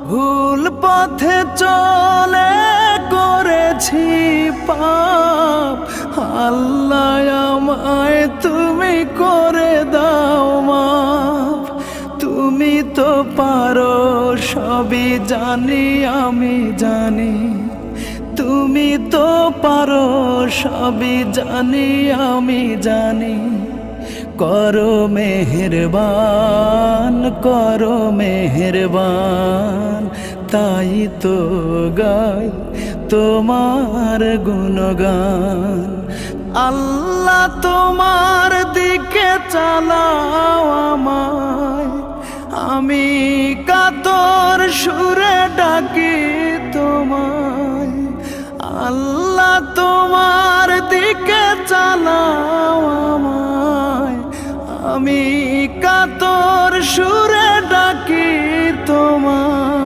ভুল পথে চলে করেছি পাপ, আল্লাহ আমায় তুমি করে দাও মাফ। তুমি তো পারো সবই জানি আমি জানি, তুমি তো পারো সবই জানি আমি জানি। করো মেহেরবান, করো মেহেরবান, তাই তো গাই তোমার গুণগান। আল্লাহ তোমার দিকে চালাও আমায়, আমি কাতর সুরে ডাকি তোমায়। আল্লাহ তোমার দিকে চালাও আমায়, আমি কাতর সুরে ডাকি তোমায়।